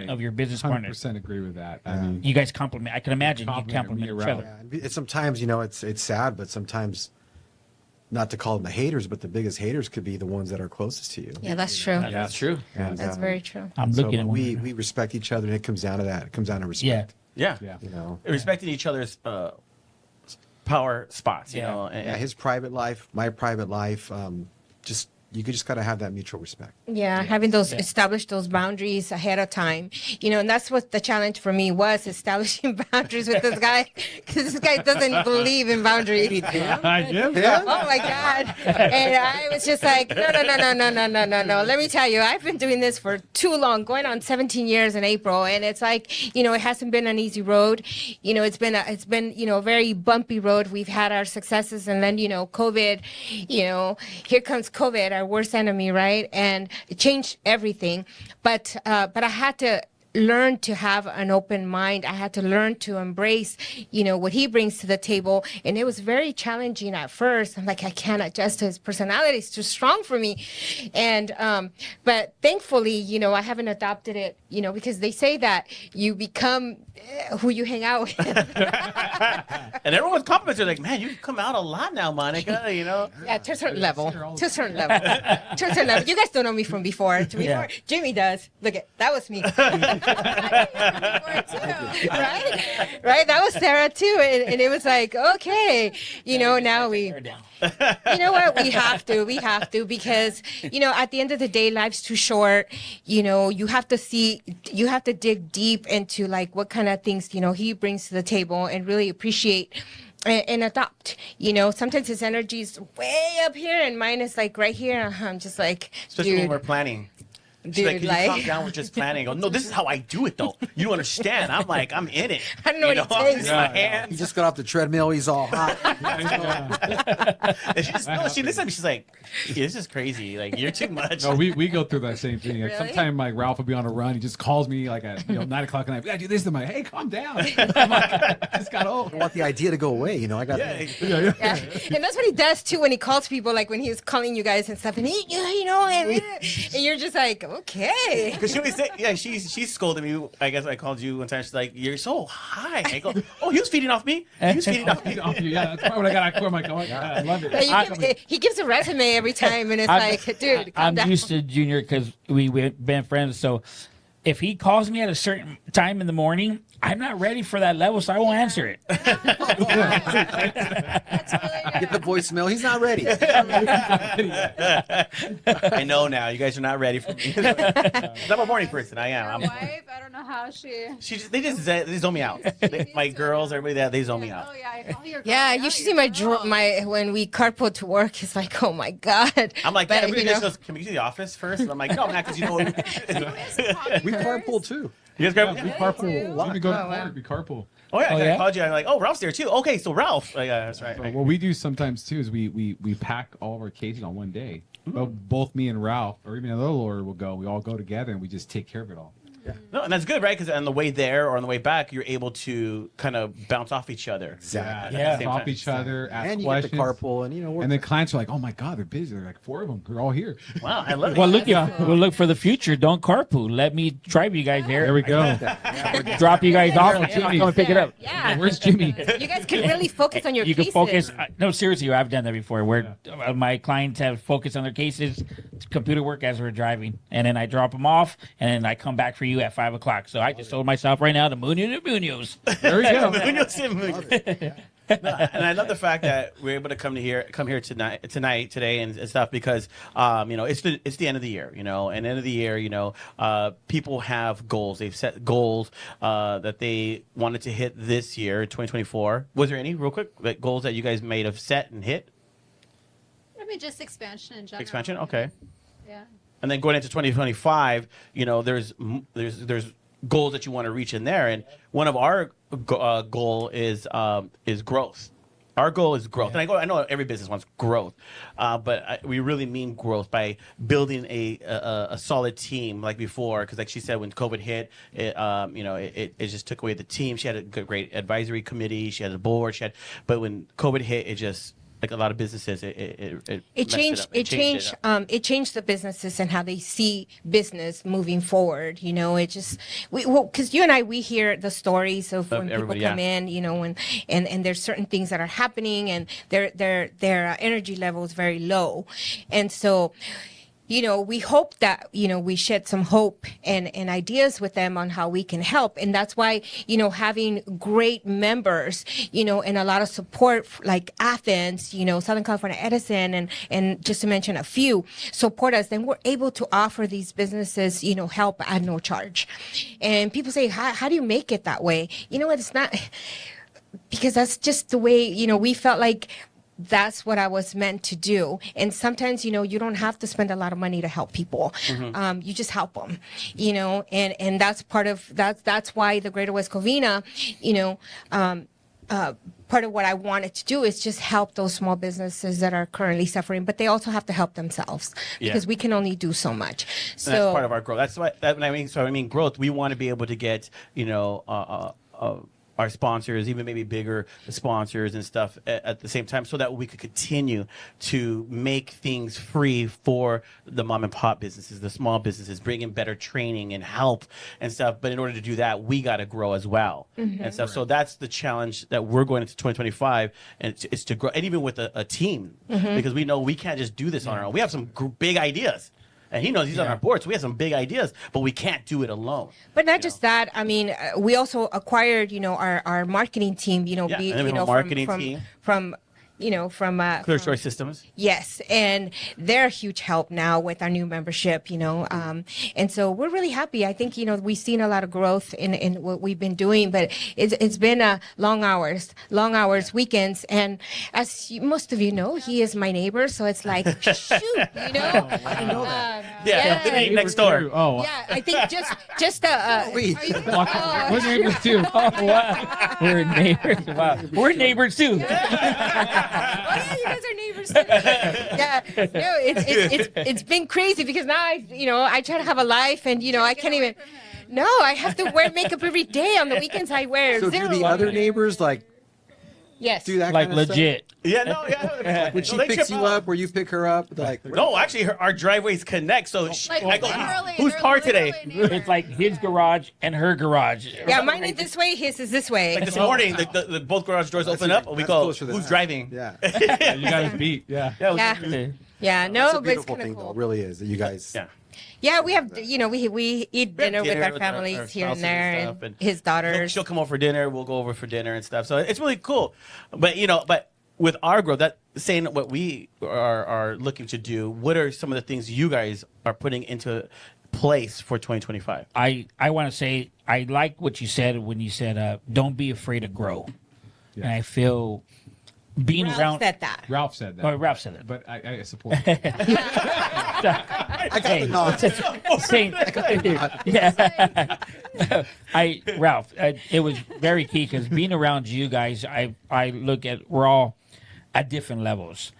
of your business partner. 100% agree with that. I mean, You guys compliment. I can imagine you compliment each around. other. Yeah, and sometimes it's sad, but sometimes not to call them the haters, but the biggest haters could be the ones that are closest to you. Yeah, that's true. That's true. And, That's very true. I'm so looking at we one. we respect each other, and it comes down to that. It comes down to respect. Yeah. Yeah. Respecting each other's power spots, you Yeah. know. And, Yeah, his private life, my private life. You just gotta have that mutual respect. Yeah, having establish those boundaries ahead of time, and that's what the challenge for me was, establishing boundaries with this guy, because this guy doesn't believe in boundaries. I do. Yeah. Oh my God! And I was just like, no. Let me tell you, I've been doing this for too long, going on 17 years in April, and it's like, it hasn't been an easy road. It's been a very bumpy road. We've had our successes, and then COVID. Here comes COVID, our worst enemy, right? And it changed everything. But I had to learn to have an open mind. I had to learn to embrace, what he brings to the table. And it was very challenging at first. I'm like, I can't adjust to his personality. It's too strong for me. And, but thankfully, I haven't adopted it, because they say that you become who you hang out with. and everyone's compliments are like, man, you come out a lot now, Monica, Yeah, to a certain level. To a certain level. To a certain level. You guys don't know me from before. Jimmy does. Look at that was me. Right? That was Sarah too. And it was like, okay, now we what? We have to because, at the end of the day, life's too short. You have to dig deep into like what kind of things, he brings to the table and really appreciate and adopt. Sometimes his energy is way up here and mine is like right here. I'm just like, especially dude. when we're planning. She's like, can you calm down with just planning? I go, no, this is how I do it, though. You don't understand. I'm like, I'm in it. I don't know what it I'm takes. using my hands. He just got off the treadmill. He's all hot. And she listens to me. She's like, this is crazy. Like, you're too much. No, we go through that same thing. Like, Really? Sometimes like Ralph will be on a run. He just calls me like at 9 o'clock at night. I do this. I'm like, hey, calm down. I'm like, I just got old. I want the idea to go away. I got. Yeah. Yeah. And that's what he does too when he calls people, like when he was calling you guys and stuff, and and you're just like, okay. Because she always say, she scolded me. I guess I called you one time. She's like, you're so high. I go, oh, he was feeding off me. He was feeding off me. Yeah, that's probably what I got. I'm like, oh my God, I love it. He gives a resume every time, and it's like, dude, calm I'm down. used to Junior because we've been friends. So if he calls me at a certain time in the morning, I'm not ready for that level, so I won't answer it. That's really Get the voicemail. He's not ready. I know now. You guys are not ready for me. I'm a morning person. I am. Your wife, I don't know how she. They zone me out. My girls, everybody, they zone me out. Oh yeah, I call your. Yeah, girl. you should see my girl. when we carpool to work. It's like, oh my God. I'm like, But, everybody just goes, can we get to the office first? And I'm like, no, not because you know what. We carpool too. You guys grab We carpool. When we go to work, we carpool. Oh yeah, Oh, I yeah? called you. I'm like, oh, Ralph's there too. Okay, so Ralph. Yeah, that's right. What we do sometimes too is we pack all of our cases on one day. Both me and Ralph, or even another lawyer, will go. We all go together and we just take care of it all. No, and that's good, right? Because on the way there or on the way back, you're able to kind of bounce off each other. Exactly. Yeah, Same off time. each other, ask And you questions. get the carpool, and work. And the clients are like, "Oh my God, they're busy. They're like 4 of them. They're all here." Wow, I love it. Well, look for the future. Don't carpool. Let me drive you guys there. There we go. Drop you guys off and come and pick it up. Yeah. Where's Jimmy? You guys can really focus on your You cases. can focus. No, seriously, I've done that before. Where my clients have focused on their cases, computer work as we're driving, and then I drop them off, and then I come back for you at 5 o'clock. So I just told myself right now, the Munoz. There we go. Munoz and Munoz. No, and I love the fact that we're able to come here today, and stuff because it's the end of the year, and end of the year, people have goals. They've set goals that they wanted to hit this year, 2024. Was there any real quick goals that you guys made have set and hit? I mean, just expansion in general. Expansion, okay. Yeah. And then going into 2025, there's goals that you want to reach in there, and one of our goal is growth. Our goal is growth, and I know every business wants growth, but we really mean growth by building a solid team like before. Because like she said, when COVID hit, it just took away the team. She had a great advisory committee. She had a board. But when COVID hit, it just like a lot of businesses, it changed. It changed the businesses and how they see business moving forward. It just because you and I we hear the stories of when people come in. And there's certain things that are happening and their energy level is very low, and so. We hope that, we shed some hope and ideas with them on how we can help. And that's why, having great members, and a lot of support like Athens, Southern California Edison, and just to mention a few, support us, then we're able to offer these businesses, help at no charge. And people say, how do you make it that way? You know what? It's not because that's just the way, we felt like that's what I was meant to do. And sometimes, you don't have to spend a lot of money to help people. Mm-hmm. You just help them, and that's part of that's why the Greater West Covina, part of what I wanted to do is just help those small businesses that are currently suffering, but they also have to help themselves because we can only do so much. So that's part of our growth. That's what I mean. So I mean, growth. We want to be able to get, our sponsors, even maybe bigger sponsors and stuff at the same time, so that we could continue to make things free for the mom and pop businesses, the small businesses, bring in better training and help and stuff. But in order to do that, we got to grow as well and stuff. So that's the challenge that we're going into 2025, and it's to grow, and even with a team, because we know we can't just do this on our own. We have some big ideas. And he knows he's on our board, so we have some big ideas, but we can't do it alone. But not just that. I mean, we also acquired, our marketing team. Marketing team from Clear Story Systems. Yes, and they're a huge help now with our new membership, and so we're really happy. I think, we've seen a lot of growth in what we've been doing, but it's been long hours, weekends, and as most of you know, he is my neighbor, so it's like, shoot, I didn't know that. Yeah, next door. Oh, yeah, I think just we're neighbors too. Oh, wow. We're neighbors. Wow. We're neighbors too. Yeah, you guys are neighbors too. Yeah, no, it's been crazy because now I try to have a life and I can't even. No, I have to wear makeup every day. On the weekends, I wear So zero. do the other neighbors Yes. do that Like kind of legit. Yeah, no, yeah. When she picks you up, or you pick her up, No, actually, our driveways connect. So I go, literally, whose they're car today? literally It's like his garage and her garage. Yeah, mine is this way. His is this way. Like this morning, the both garage doors open up, and we that's go, closer than who's that. driving? Yeah. You got us beat. Yeah. Yeah. Yeah, no, It's a but it's beautiful kind thing, of though. cool. It really is that you guys. Yeah. Yeah, we have, we eat dinner with our families our here and spouses there, stuff, and his daughters. She'll come over for dinner. We'll go over for dinner and stuff. So it's really cool. But but with our growth, that saying what we are looking to do, what are some of the things you guys are putting into place for 2025? I want to say I like what you said when you said don't be afraid to grow, and I feel being Ralph around. said that. Ralph said that. Oh, Ralph said it. But I support it. I got the nod. Same. Yeah. Ralph, it was very key because being around you guys, I look at we're all at different levels.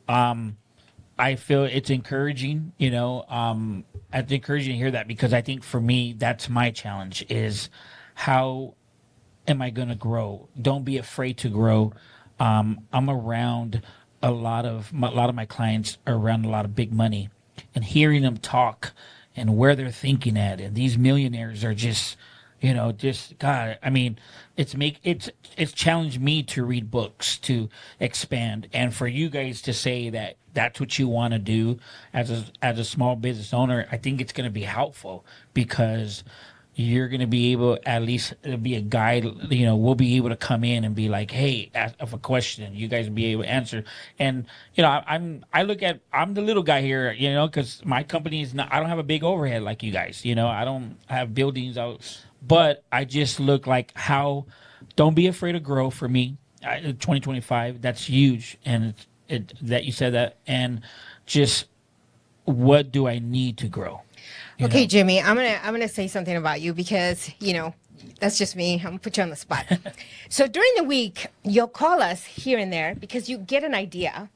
I feel it's encouraging, it's encouraging to hear that because I think for me that's my challenge is how am I going to grow? Don't be afraid to grow. I'm around a lot of my clients are around a lot of big money, and hearing them talk and where they're thinking at, and these millionaires are just God. I mean, it's challenged me to read books to expand, and for you guys to say that that's what you want to do as a small business owner, I think it's going to be helpful because you're going to be able, at least be a guide, we'll be able to come in and be like, hey, ask a question, you guys will be able to answer. And, I'm the little guy here, because my company is not, I don't have a big overhead like you guys, I don't have buildings out, but I just look like don't be afraid to grow for me. 2025, that's huge. And that you said that, and just what do I need to grow? Okay, Jimmy, I'm gonna say something about you because That's just me. I'm gonna put you on the spot. So during the week, you'll call us here and there because you get an idea,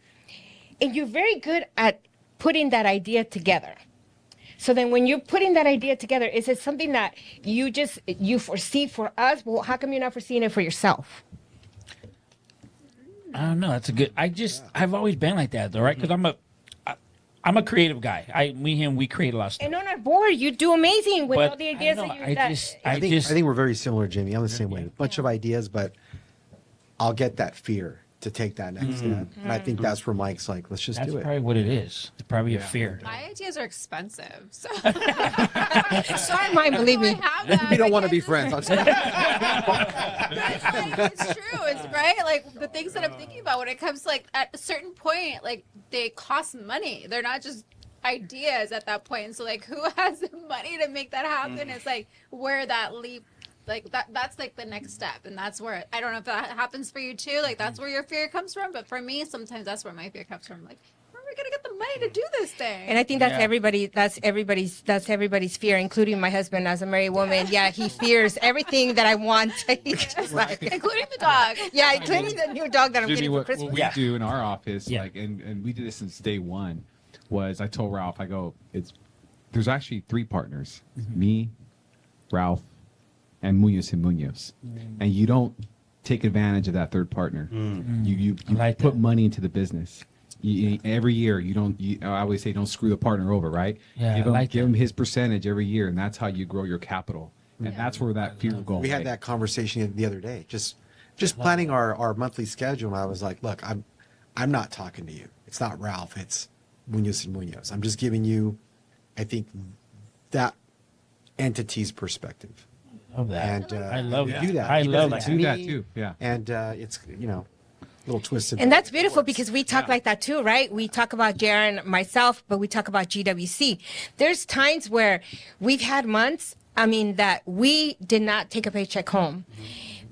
and you're very good at putting that idea together. So then when you're putting that idea together, is it something that you foresee for us? Well, how come you're not foreseeing it for yourself? I don't know. That's a good. I've always been like that though, right? Because I'm a creative guy. Me and him, we create a lot of stuff. And on our board, you do amazing with But all the ideas I know, that you. I I think we're very similar, Jimmy. I'm the same way. A bunch of ideas, but I'll get that fear to take that next step. And I think that's where Mike's like, let's just That's do it. probably what it is. It's probably a fear. My ideas are expensive, so Sorry, mine, believe me. We don't want to be friends. I'm sorry. It's true. It's right. Like the things that I'm thinking about when it comes to like at a certain point, like they cost money. They're not just ideas at that point. And so like who has the money to make that happen? It's like where that leap, like that's like the next step. And that's where I don't know if that happens for you too. Like that's where your fear comes from. But for me, sometimes that's where my fear comes from. Like, where are we gonna get the money to do this thing? And I think that's everybody's fear, including my husband as a married woman. Yeah, he fears everything that I want. He's just like, including the dog. yeah, including the new dog that I'm Jimmy, getting for what Christmas. we do in our office, Yeah. like, and we did this since day one, was I told Ralph, I go, there's actually 3 partners, me, Ralph, and Munoz and Munoz, and you don't take advantage of that third partner. You like put that. money into the business. Every year, you don't. I always say, don't screw the partner over, right? Yeah, give I like give that. him his percentage every year, and that's how you grow your capital. And that's where that fear will go. We had away. that conversation the other day. Just planning our monthly schedule, and I was like, look, I'm not talking to you. It's not Ralph. It's Munoz and Munoz. I'm just giving you, I think, that entity's perspective. Love that. And I love we that. do that. I He love does that. to Do that me, too. Yeah. And it's a little twisted. And that's beautiful because we talk like that too, right? We talk about Jaron, myself, but we talk about GWC. There's times where we've had months, that we did not take a paycheck home.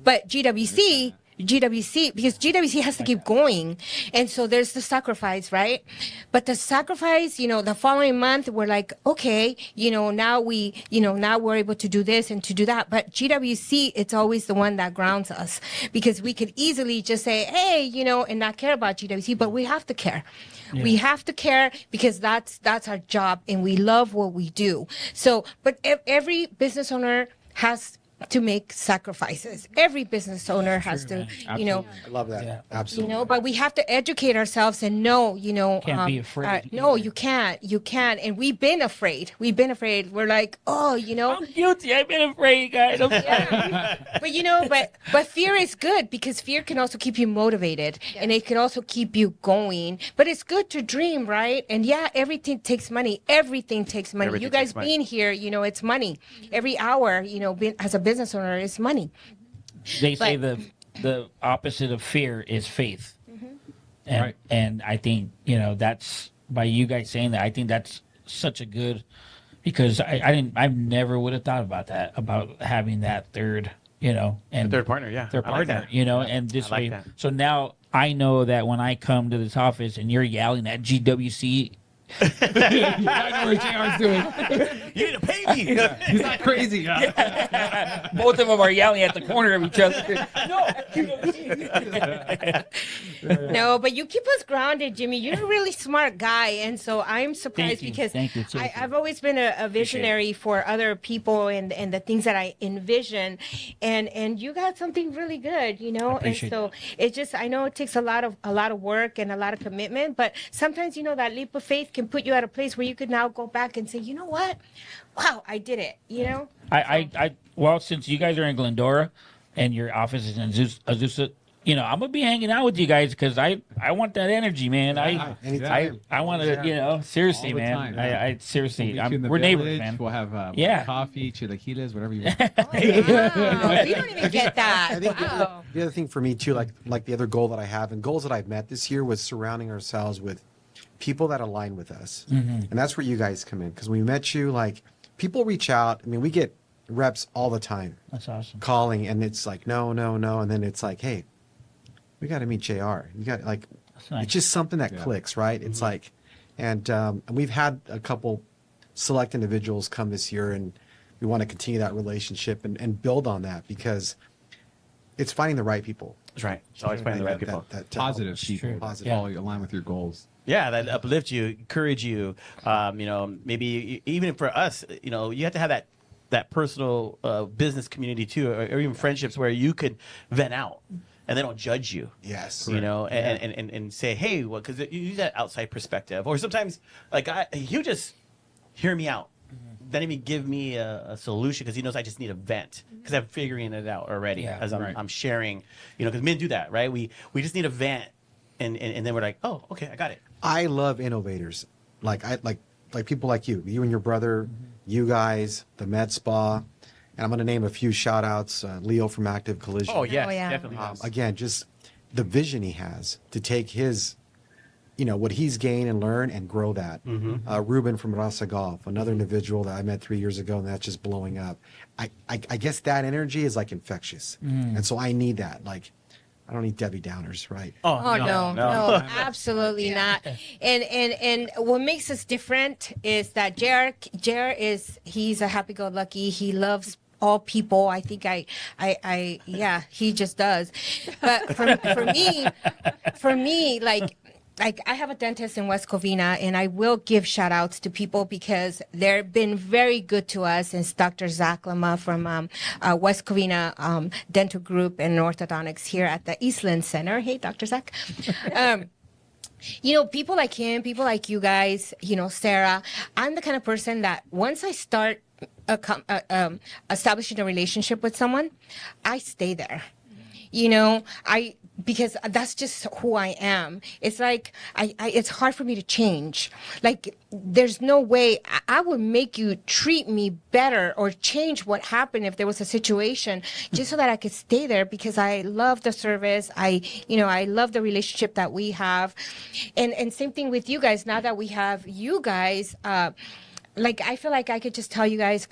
But GWC, because GWC has to keep going. And so there's the sacrifice, right? But the sacrifice, the following month, we're like, okay, now we're able to do this and to do that. But GWC, it's always the one that grounds us because we could easily just say, hey, and not care about GWC, but we have to care. Yeah. We have to care because that's our job and we love what we do. So, but every business owner has to make sacrifices. Every business owner has to, Absolutely. I love that. Yeah. Absolutely. but we have to educate ourselves and know, Can't be afraid no, either. you can't. And we've been afraid. We're like, I'm guilty. I've been afraid, guys. but fear is good because fear can also keep you motivated and it can also keep you going. But it's good to dream, right? And yeah, everything takes money. Everything takes money. Everything You guys takes money. being here, it's money. Every hour, as a business owner is money. They say But- the opposite of fear is faith. And, Right. and I think, that's by you guys saying that, I think that's such a good, because I never would have thought about that, about having that third, and Third partner, yeah. third I like partner, that. and this I like way. that. So now I know that when I come to this office and you're yelling at GWC, I know what JR's doing. You need to pay me. He's not crazy. both of them are yelling at the corner of each other. No, No, but you keep us grounded, Jimmy. You're a really smart guy, and so I'm surprised Thank you. because Thank you. Seriously. I've always been a visionary for other people and the things that I envision, and you got something really good, And appreciate so it just I know it takes a lot of work and a lot of commitment, but sometimes that leap of faith can put you at a place where you could now go back and say, you know what, wow, I did it, Well, since you guys are in Glendora and your office is in Azusa, I'm gonna be hanging out with you guys because I want that energy, man. Anytime. I want to, seriously, All the man. time. I seriously, We'll meet you in the we're neighbors, village. man. We'll have Yeah. coffee, chilaquiles, whatever you want. Wow, we don't even get that. I think Wow. the other thing for me too, like the other goal that I have and goals that I've met this year was surrounding ourselves with people that align with us. And that's where you guys come in. Because when we met you, people reach out. We get reps all the time That's awesome. calling and it's like, no. And then it's like, hey, we got to meet JR. You got That's nice. it's just something that clicks, right? It's like, and we've had a couple select individuals come this year and we want to continue that relationship and build on that because it's finding the right people. That's right. It's always finding the right people. Positive people. Positive. All align with your goals. Yeah, that uplift you, encourage you. Maybe even for us, you have to have that personal business community too, or even friendships where you could vent out and they don't judge you. Yes. And say, hey, well, because you use that outside perspective, or sometimes he'll just hear me out. Then even give me a solution because he knows I just need a vent because I'm figuring it out already as I'm sharing. Because men do that, right? We just need a vent, and then we're like, oh, okay, I got it. I love innovators, like people like you and your brother, you guys, the Med Spa, and I'm going to name a few shout outs. Leo from Active Collision. Oh yes, yeah. definitely. Again, just the vision he has to take his, what he's gained and learn and grow that. Ruben from Rasa Golf, another individual that I met 3 years ago, and that's just blowing up. I guess that energy is like infectious, and so I need that. Like, I don't need Debbie Downers, right? Oh no, absolutely not. And what makes us different is that JR he's a happy-go-lucky. He loves all people. I think yeah, he just does. But for me, like I have a dentist in West Covina, and I will give shout outs to people because they've been very good to us. And it's Dr. Zach Lama from West Covina Dental Group and Orthodontics here at the Eastland Center. Hey, Dr. Zach. People like him, people like you guys, Sarah. I'm the kind of person that once I start establishing a relationship with someone, I stay there. Because that's just who I am. It's like it's hard for me to change. Like there's no way I would make you treat me better or change what happened if there was a situation just so that I could stay there because I love the service. I love the relationship that we have, and same thing with you guys. Now that we have you guys. I feel like I could just call you guys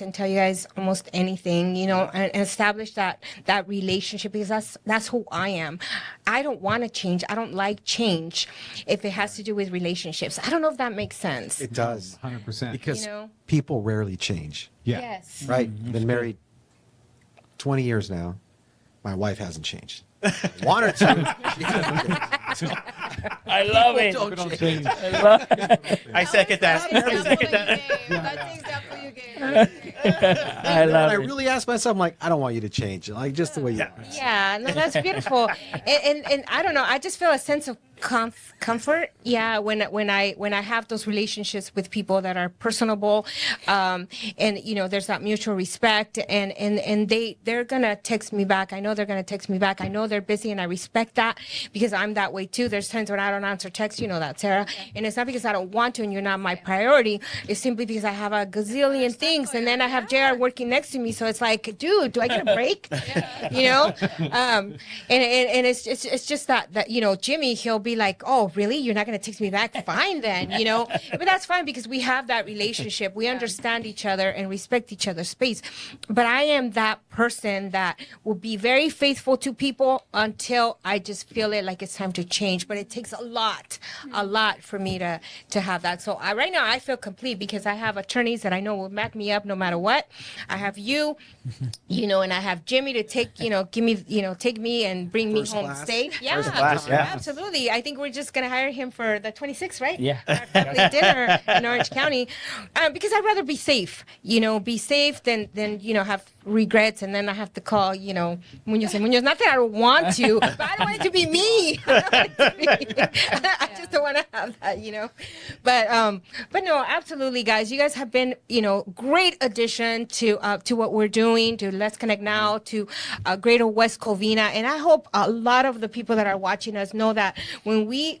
and tell you guys almost anything, and establish that relationship because that's who I am. I don't want to change. I don't like change if it has to do with relationships. I don't know if that makes sense. It does. 100%. Because people rarely change. Yeah. Yes. Right? Been married 20 years now. My wife hasn't changed. One or two. I love it. I second that. That's the example you gave. I love I it. really asked myself, I'm like, I don't want you to change. Like, just the way you are. Yeah, no, that's beautiful. And I don't know, I just feel a sense of comfort. Yeah, when I have those relationships with people that are personable, and there's that mutual respect, and they're gonna text me back. I know they're gonna text me back. I know they're busy, and I respect that because I'm that way too. There's times when I don't answer texts, you know that, Sarah, and it's not because I don't want to, and you're not my priority. It's simply because I have a gazillion things, and then I have JR working next to me, so it's like, dude, do I get a break? And it's just that Jimmy, he'll be like, oh, really? You're not going to text me back? Fine then, But that's fine because we have that relationship. We understand each other and respect each other's space. But I am that person that will be very faithful to people until I just feel it like it's time to change. But it takes a lot for me to have that. So right now I feel complete because I have attorneys that I know will back me up no matter what. I have you, and I have Jimmy to take me and bring First me home class. safe. Yeah, First class, yeah. absolutely. I think we're just going to hire him for the 26th, right? Yeah. Our family dinner in Orange County. Because I'd rather be safe, be safe than have regrets and then I have to call, Munoz and Munoz. Not that I don't want to, but I don't want it to be me. I just don't want to have that, But no, absolutely, guys. You guys have been, great addition to what we're doing, to Let's Connect Now, to Greater West Covina. And I hope a lot of the people that are watching us know that when we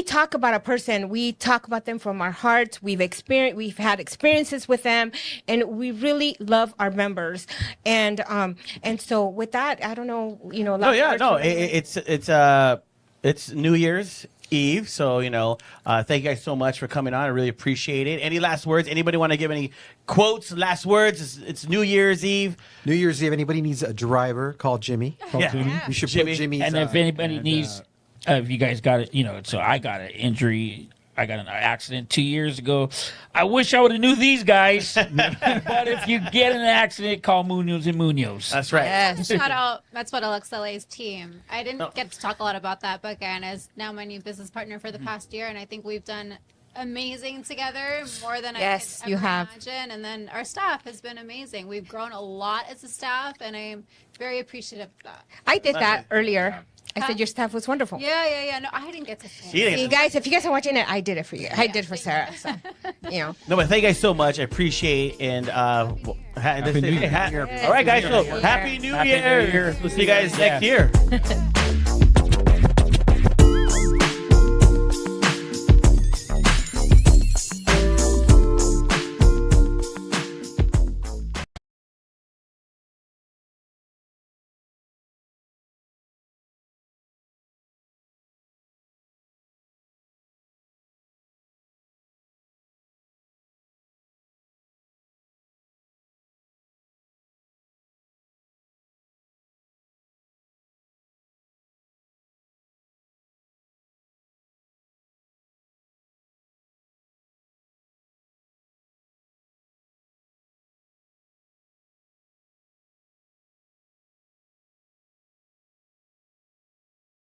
talk about a person, we talk about them from our hearts. We've had experiences with them, and we really love our members. And so with that, I don't know, it's New Year's Eve, so thank you guys so much for coming on. I really appreciate it. Any last words? Anybody want to give any quotes? Last words? It's New Year's Eve. New Year's Eve. Anybody needs a driver? Call Jimmy. We should put Jimmy's. And if anybody needs, if you guys got it, so I got an injury I got in an accident 2 years ago. I wish I would have knew these guys. But if you get in an accident, call Munoz and Munoz. That's right. Yes. Shout out Metspot LXLA's team. I didn't get to talk a lot about that, but Guyana is now my new business partner for the past year, and I think we've done amazing together, more than Yes, I could you ever have. imagine. And then our staff has been amazing. We've grown a lot as a staff, and I'm very appreciative of that. I did that earlier. I said your staff was wonderful. Yeah. No, I didn't get to say She didn't See, get to- guys, if you guys are watching it, I did it for you. I did it for Sarah. So, you know. No, but thank you guys so much. I appreciate and Happy New Year. all right, guys. So Year. happy New Happy New Year. Year. We'll see you guys next year.